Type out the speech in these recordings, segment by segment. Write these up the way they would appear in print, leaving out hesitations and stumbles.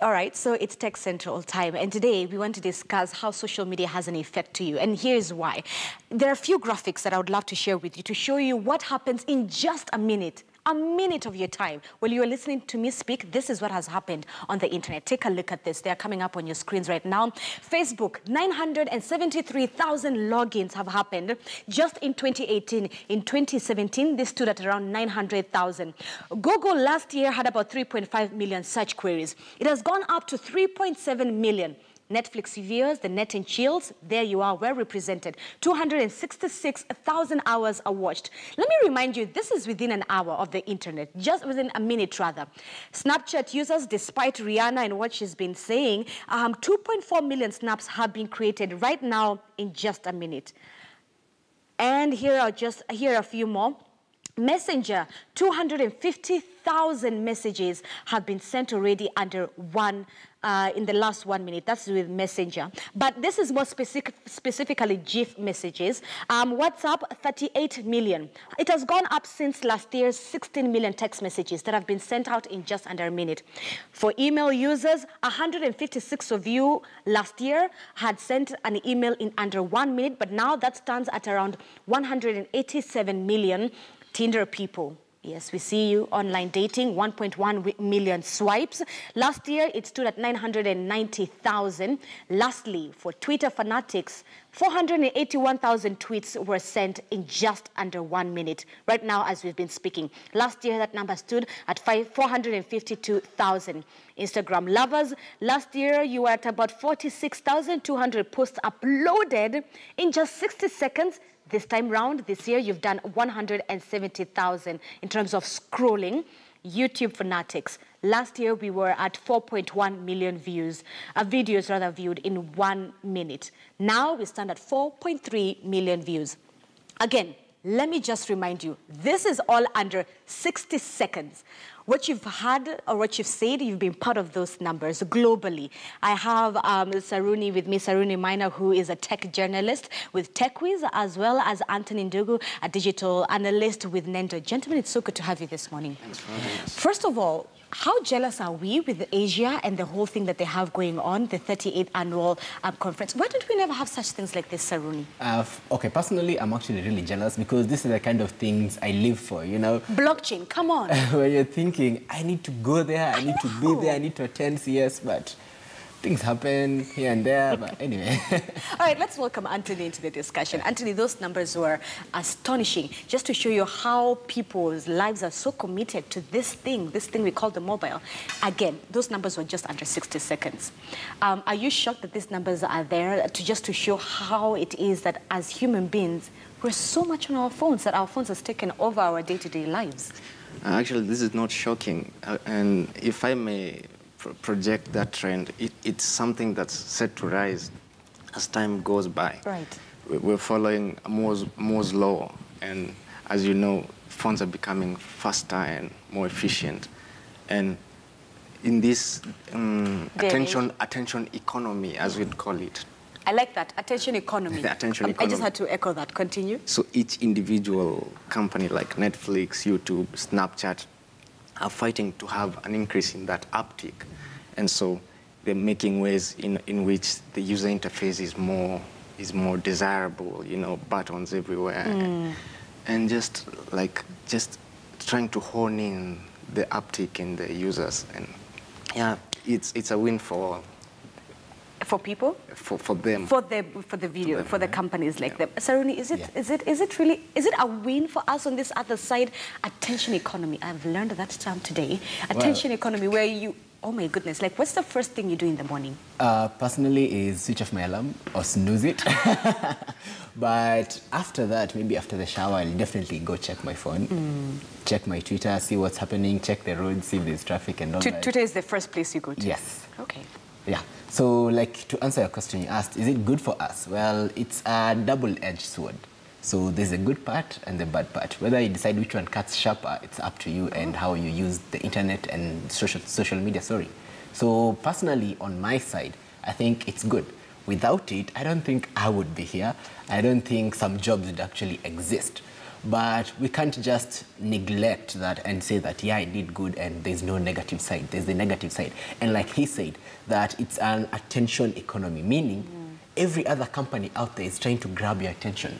All right, so it's Tech Central time, and today we want to discuss how social media has an effect to you, and here's why. There are a few graphics that I would love to share with you to show you what happens in just a minute of your time. While you are listening to me speak, this is what has happened on the internet. Take a look at this. They are coming up on your screens right now. Facebook, 973,000 logins have happened just in 2018. In 2017, this stood at around 900,000. Google last year had about 3.5 million search queries. It has gone up to 3.7 million. Netflix viewers, the net and chills, there you are, well represented. 266,000 hours are watched. Let me remind you, this is within an hour of the internet, just within a minute rather. Snapchat users, despite Rihanna and what she's been saying, 2.4 million snaps have been created right now in just a minute. And here are a few more. Messenger, 250,000 messages have been sent already under in the last 1 minute. That's with Messenger. But this is more specifically GIF messages. WhatsApp, 38 million. It has gone up since last year's 16 million text messages that have been sent out in just under a minute. For email users, 156 of you last year had sent an email in under 1 minute, but now that stands at around 187 million. Tinder people. Yes, we see you online dating, 1.1 million swipes. Last year, it stood at 990,000. Lastly, for Twitter fanatics, 481,000 tweets were sent in just under 1 minute. Right now, as we've been speaking. Last year, that number stood at 452,000. Instagram lovers, last year, you were at about 46,200 posts uploaded in just 60 seconds. This time round, this year, you've done 170,000 in terms of scrolling. YouTube fanatics. Last year, we were at 4.1 million views, videos rather viewed in 1 minute. Now, we stand at 4.3 million views. Again, let me just remind you, this is all under 60 seconds. What you've had or what you've said, you've been part of those numbers globally. I have Saruni with me, Saruni Minor, who is a tech journalist with TechWiz, as well as Anthony Ndugu, a digital analyst with Nendo. Gentlemen, it's so good to have you this morning. Thanks for having us. First of all, how jealous are we with Asia and the whole thing that they have going on, the 38th annual conference? Why don't we never have such things like this, Saruni? Okay, personally, I'm actually really jealous because this is the kind of things I live for, you know. Blockchain, come on. When you're thinking, I need to go there, I need to be there, I need to attend CS, but things happen here and there, but anyway. All right, let's welcome Anthony into the discussion. Anthony, those numbers were astonishing, just to show you how people's lives are so committed to this thing we call the mobile. Again, those numbers were just under 60 seconds. Are you shocked that these numbers are there just to show how it is that as human beings, we're so much on our phones that our phones has taken over our day-to-day lives? Actually, this is not shocking. And if I may project that trend, it's something that's set to rise as time goes by. Right. We're following Moore's law, and as you know, phones are becoming faster and more efficient. And in this attention economy, as we'd call it. I like that, attention economy. The attention economy. I just had to echo that. Continue. So each individual company like Netflix, YouTube, Snapchat, are fighting to have an increase in that uptick. And so they're making ways in which the user interface is more desirable, you know, buttons everywhere. And just trying to hone in the uptick in the users. And yeah, it's a win for people? For them. For the video, for the companies like them. Saruni, is it a win for us on this other side? Attention economy. I've learned that term today. Attention economy, where you, oh my goodness, like what's the first thing you do in the morning? Personally is switch off my alarm or snooze it. But after that, maybe after the shower, I'll definitely go check my phone, check my Twitter, see what's happening, check the road, see if there's traffic and all that. Twitter is the first place you go to? Yes. Okay. Yeah. So, like, to answer your question you asked, is it good for us? Well, it's a double-edged sword. So there's a good part and the bad part. Whether you decide which one cuts sharper, it's up to you and how you use the internet and social media, sorry. So personally, on my side, I think it's good. Without it, I don't think I would be here. I don't think some jobs would actually exist. But we can't just neglect that and say that, yeah, it did good and there's no negative side. There's the negative side. And like he said, that it's an attention economy, meaning every other company out there is trying to grab your attention.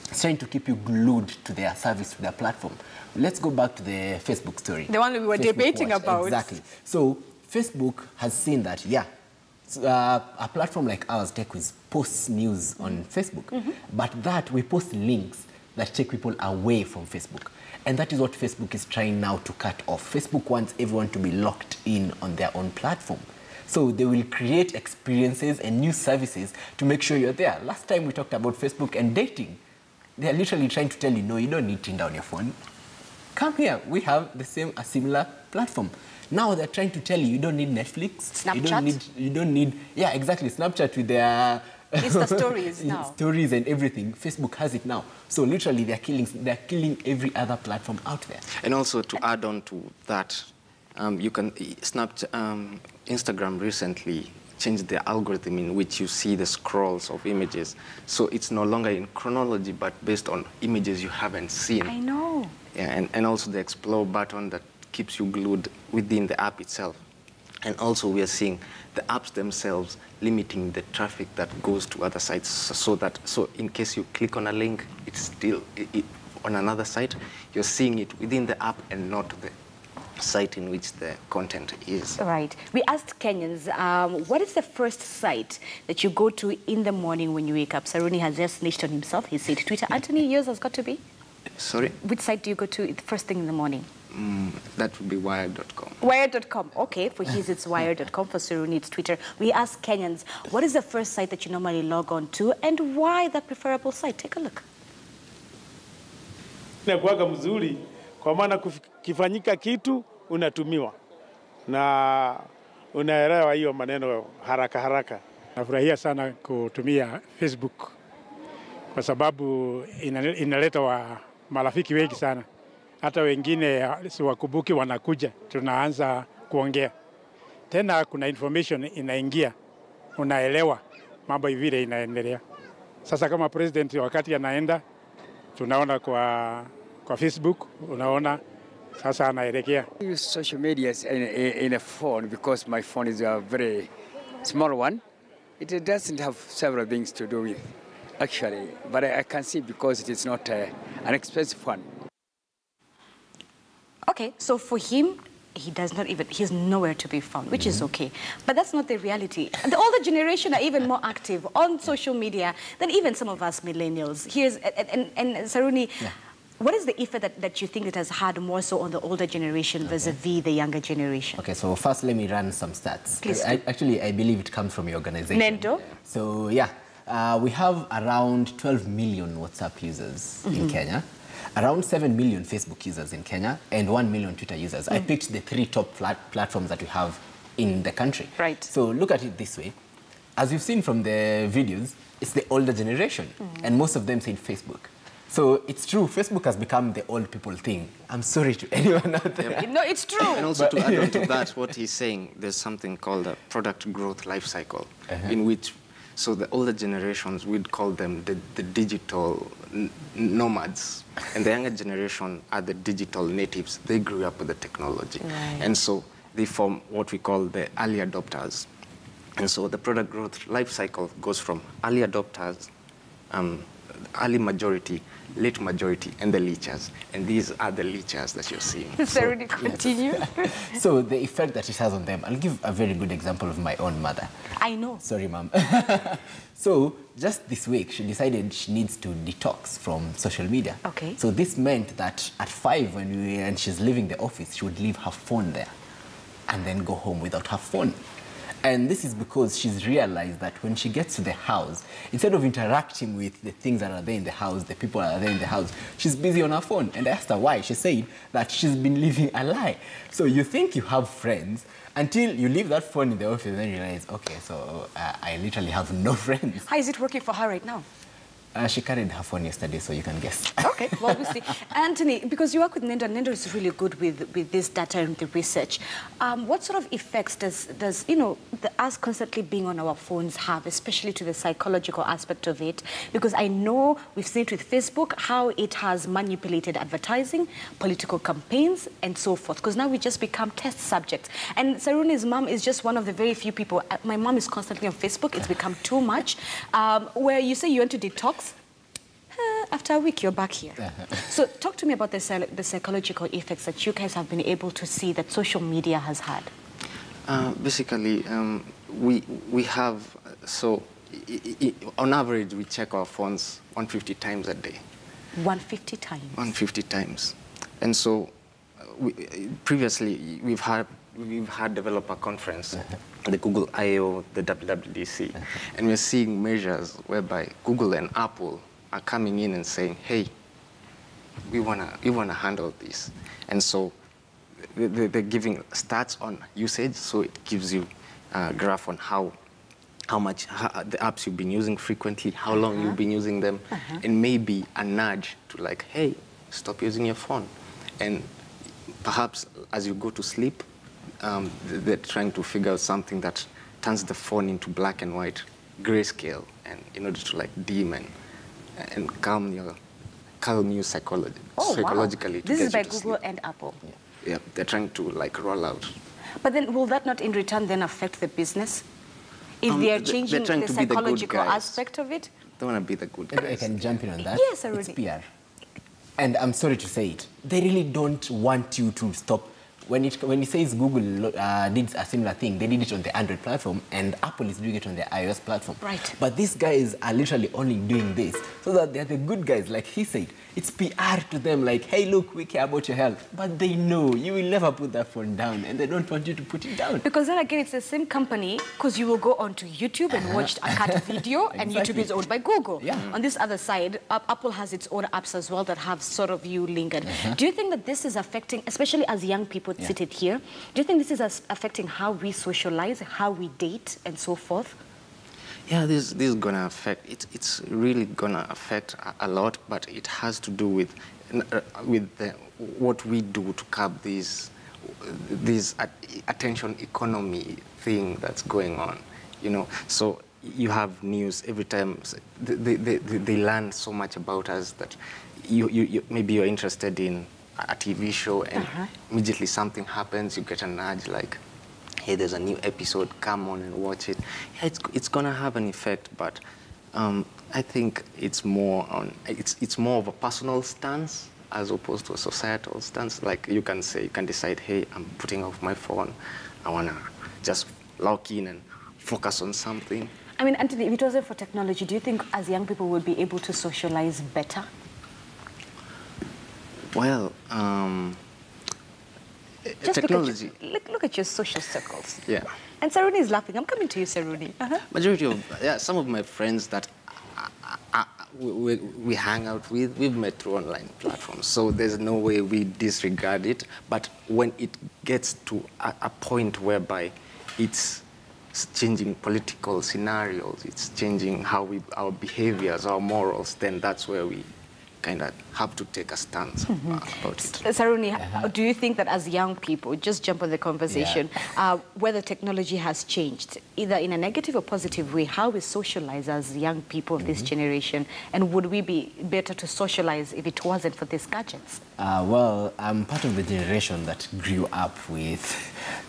It's trying to keep you glued to their service, to their platform. Let's go back to the Facebook story. The one we were debating about. Exactly. So Facebook has seen that, yeah, a platform like ours, TechWiz, posts news on Facebook, but that we post links that take people away from Facebook. And that is what Facebook is trying now to cut off. Facebook wants everyone to be locked in on their own platform. So they will create experiences and new services to make sure you're there. Last time we talked about Facebook and dating. They're literally trying to tell you, no, you don't need Tinder on your phone. Come here, we have a similar platform. Now they're trying to tell you, you don't need Netflix. Snapchat? You don't need, yeah, exactly, Snapchat with their... Insta stories now. Stories and everything. Facebook has it now. So literally they're killing every other platform out there. And also to add on to that, you can Instagram recently changed the algorithm in which you see the scrolls of images. So it's no longer in chronology, but based on images you haven't seen. I know. Yeah, and also the explore button that keeps you glued within the app itself. And also we are seeing the apps themselves limiting the traffic that goes to other sites, so in case you click on a link, it's still on another site, you're seeing it within the app and not the site in which the content is. Right. We asked Kenyans, what is the first site that you go to in the morning when you wake up? Saruni has just snitched on himself. He said Twitter. Anthony, yours has got to be? Sorry? Which site do you go to first thing in the morning? That would be wired.com. Wired.com. Okay, for his it's wired.com, for Saruni it's Twitter. We asked Kenyans, what is the first site that you normally log on to and why the preferable site? Take a look. Inakuwaga mzuri kwa maana kifanyika kitu unatumiwa na unaelewa hiyo maneno haraka haraka. Nafurahia sana kutumia Facebook kwa sababu inaleta marafiki wengi sana. Hata wengine siwakumbuki wanakuja, tunaanza kuongea. Tena kuna information inaingia, unaelewa mambo vile inaendelea. Sasa kama president wakati anaenda, tunaona kwa Facebook, unaona sasa anaelekea. I use social media in a phone because my phone is a very small one. It doesn't have several things to do with, actually, but I can see because it is not an expensive one. Okay, so for him, he's nowhere to be found, which is okay. But that's not the reality. The older generation are even more active on social media than even some of us millennials. And Saruni, what is the effect that you think it has had more so on the older generation vis-a-vis the younger generation? Okay, so first let me run some stats. Please. Actually, I believe it comes from your organization. Nendo? So yeah, we have around 12 million WhatsApp users in Kenya. Around 7 million Facebook users in Kenya and 1 million Twitter users. I picked the 3 top platforms that we have in the country. Right. So look at it this way. As you've seen from the videos, it's the older generation, and most of them said Facebook. So it's true, Facebook has become the old people thing. I'm sorry to anyone out there. No, it's true. And also to add on to that, what he's saying, there's something called a product growth life cycle, in which, so the older generations, we'd call them the digital nomads. And the younger generation are the digital natives. They grew up with the technology. Right. And so they form what we call the early adopters. And so the product growth life cycle goes from early adopters, early majority, late majority, and the leechers. And these are the leechers that you're seeing. Saruni, continue. So the effect that it has on them, I'll give a very good example of my own mother. I know. Sorry, Mom. So just this week, she decided she needs to detox from social media. Okay. So this meant that at 5, when she's leaving the office, she would leave her phone there and then go home without her phone. And this is because she's realized that when she gets to the house, instead of interacting with the things that are there in the house, the people that are there in the house, she's busy on her phone. And I asked her why. She said that she's been living a lie. So you think you have friends until you leave that phone in the office and then you realize, okay, so I literally have no friends. How is it working for her right now? She carried her phone yesterday, so you can guess. Okay, well, we see. Anthony, because you work with Nendo, and Nendo is really good with this data and the research. What sort of effects does us constantly being on our phones have, especially to the psychological aspect of it? Because I know we've seen it with Facebook, how it has manipulated advertising, political campaigns, and so forth. Because now we just become test subjects. And Saruni's mom is just one of the very few people. My mom is constantly on Facebook. It's become too much. Where you say you want to detox, after a week, you're back here. So talk to me about the psychological effects that you guys have been able to see that social media has had. Basically, we have, so on average, we check our phones 150 times a day. 150 times? 150 times. And so previously, we've had developer conference, the Google I/O, the WWDC, and we're seeing measures whereby Google and Apple are coming in and saying, hey, we wanna handle this. And so they're giving stats on usage, so it gives you a graph on how much the apps you've been using frequently, how long you've been using them, and maybe a nudge to like, hey, stop using your phone. And perhaps as you go to sleep, they're trying to figure out something that turns the phone into black and white grayscale, and in order to like dim and calm you psychologically. Wow. This is by Google and Apple. Yeah, they're trying to like roll out. But then will that not in return then affect the business? If they are changing the psychological aspect of it? They want to be the good guys. I can jump in on that. Yes, already. It's PR. And I'm sorry to say it. They really don't want you to stop. When it says Google did a similar thing, they did it on the Android platform, and Apple is doing it on the iOS platform. Right. But these guys are literally only doing this so that they're the good guys, like he said. It's PR to them, like, hey, look, we care about your health. But they know you will never put that phone down, and they don't want you to put it down. Because then again, it's the same company, because you will go onto YouTube and watch a cut video, and YouTube is owned by Google. Yeah. On this other side, Apple has its own apps as well that have sort of you lingered. Do you think that this is affecting, especially as young people seated here, do you think this is affecting how we socialize, how we date, and so forth? Yeah, this is gonna affect. It's really gonna affect a lot, but it has to do with what we do to curb this attention economy thing that's going on. You know, so you have news every time. They learn so much about us that you maybe you're interested in a TV show, and immediately something happens, you get a nudge like, hey, there's a new episode, come on and watch it. Yeah, it's gonna have an effect, but I think it's more of a personal stance as opposed to a societal stance. Like you can decide, hey, I'm putting off my phone, I wanna just lock in and focus on something. I mean, Anthony, if it wasn't for technology, do you think as young people would be able to socialize better? Well, Just technology. Look at your social circles. Yeah. And Saruni is laughing. I'm coming to you, Saruni. Majority of, some of my friends that we hang out with, we've met through online platforms. So there's no way we disregard it. But when it gets to a point whereby it's changing political scenarios, it's changing our behaviors, our morals, then that's where we kind of have to take a stance about it. Saruni, do you think that as young people, just jump on the conversation, whether technology has changed, either in a negative or positive way, how we socialize as young people of this generation, and would we be better to socialize if it wasn't for these gadgets? Well, I'm part of the generation that grew up with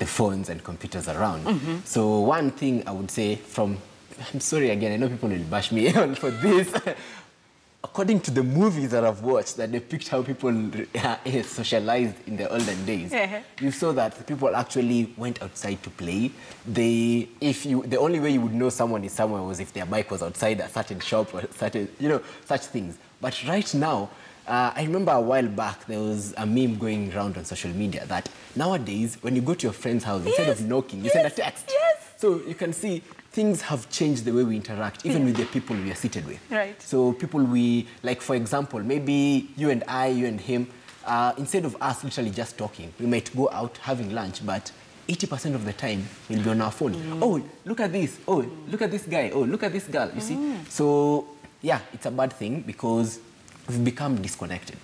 the phones and computers around. So one thing I would say I'm sorry again, I know people will bash me on for this. According to the movies that I've watched that depict how people socialized in the olden days, you saw that people actually went outside to play. The only way you would know someone is somewhere was if their bike was outside a certain shop or certain, such things. But right now, I remember a while back there was a meme going around on social media that nowadays when you go to your friend's house, instead of knocking, you send a text. So you can see things have changed the way we interact, even with the people we are seated with. Right. So people like for example, maybe you and him, instead of us literally just talking, we might go out having lunch, but 80% of the time we'll be on our phone. Oh, look at this. Oh, look at this guy. Oh, look at this girl. You see? So yeah, it's a bad thing because we've become disconnected.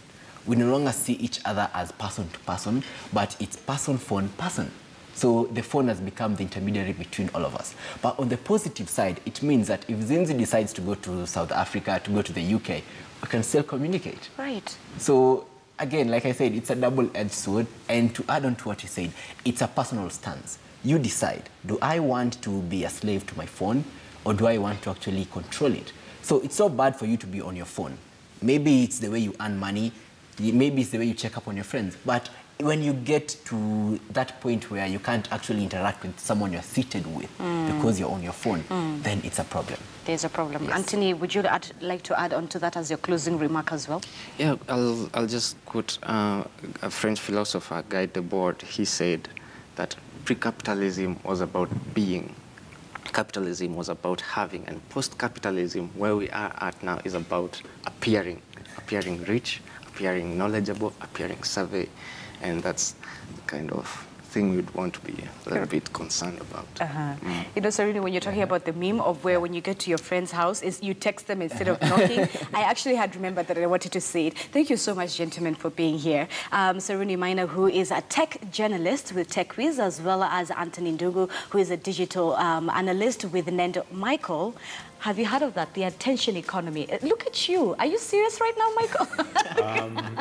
We no longer see each other as person to person, but it's person, phone, person. So the phone has become the intermediary between all of us. But on the positive side, it means that if Zinzi decides to go to South Africa, to go to the UK, we can still communicate. Right. So again, like I said, it's a double-edged sword. And to add on to what you said, it's a personal stance. You decide, do I want to be a slave to my phone, or do I want to actually control it? So it's so bad for you to be on your phone. Maybe it's the way you earn money, maybe it's the way you check up on your friends, but when you get to that point where you can't actually interact with someone you're seated with because you're on your phone, then it's a problem. There's a problem. Yes. Anthony, would you like to add on to that as your closing remark as well? Yeah, I'll just quote a French philosopher, Guy Debord. He said that pre-capitalism was about being. Capitalism was about having, and post-capitalism, where we are at now, is about appearing rich, appearing knowledgeable, appearing savvy, and that's the kind of thing we'd want to be a little bit concerned about. You know, Serena, when you're talking about the meme of where when you get to your friend's house, is you text them instead of knocking, I actually had remembered that I wanted to say it. Thank you so much, gentlemen, for being here. Serena Maina, who is a tech journalist with TechWiz, as well as Anthony Ndugu, who is a digital analyst with Nendo. Michael, have you heard of that? The attention economy. Look at you. Are you serious right now, Michael?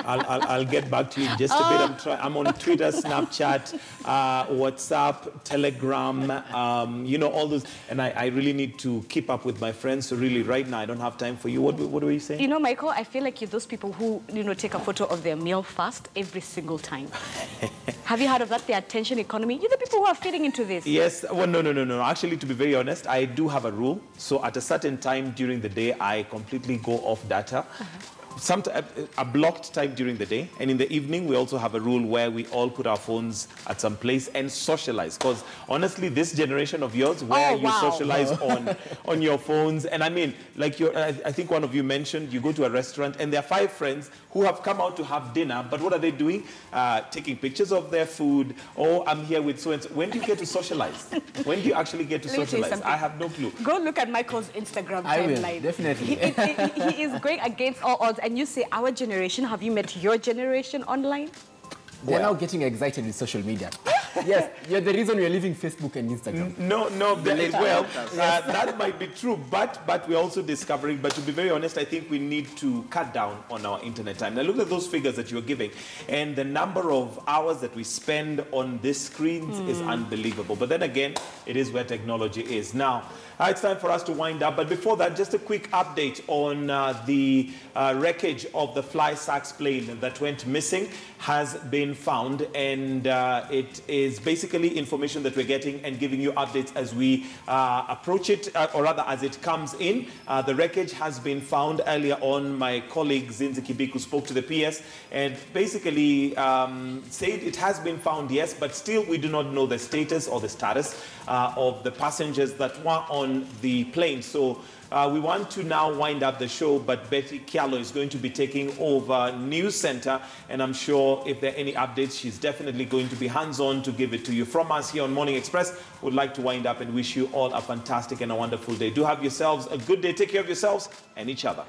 I'll get back to you in just a bit. I'm on Twitter, Snapchat, WhatsApp, Telegram, you know, all those. And I really need to keep up with my friends. So really, right now, I don't have time for you. What were you saying? You know, Michael, I feel like you're those people who, you know, take a photo of their meal fast every single time. Have you heard of that, the attention economy? You're the people who are fitting into this. Yes. Well, no. Actually, to be very honest, I do have a rule. So at a certain time during the day, I completely go off data. A blocked time during the day, and in the evening we also have a rule where we all put our phones at some place and socialize, because honestly this generation of yours where you socialize on your phones, and I mean, like I think one of you mentioned you go to a restaurant and there are 5 friends who have come out to have dinner, but what are they doing? Taking pictures of their food. Oh, I'm here with so and so. When do you get to socialize? When do you actually get to socialize? I have no clue. Go look at Michael's Instagram timeline. I will, definitely. He is going against all odds. And you say, our generation, have you met your generation online? They're now getting excited with social media. Yes, you're the reason we're leaving Facebook and Instagram. No, that might be true, but we're also discovering, but to be very honest, I think we need to cut down on our internet time. Now look at those figures that you're giving, and the number of hours that we spend on these screens is unbelievable. But then again, it is where technology is. Now, it's time for us to wind up, but before that, just a quick update on the wreckage of the Fly Sachs plane that went missing has been found, and it is basically information that we're getting and giving you updates as we approach it, or rather as it comes in. The wreckage has been found. Earlier on, my colleague Zinzi Kibiku spoke to the PS and basically said it has been found, yes, but still we do not know the status or the status of the passengers that were on the plane. So we want to now wind up the show, but Betty Kialo is going to be taking over News Center, and I'm sure if there are any updates, she's definitely going to be hands-on to give it to you. From us here on Morning Express, would like to wind up and wish you all a fantastic and a wonderful day. Do have yourselves a good day. Take care of yourselves and each other.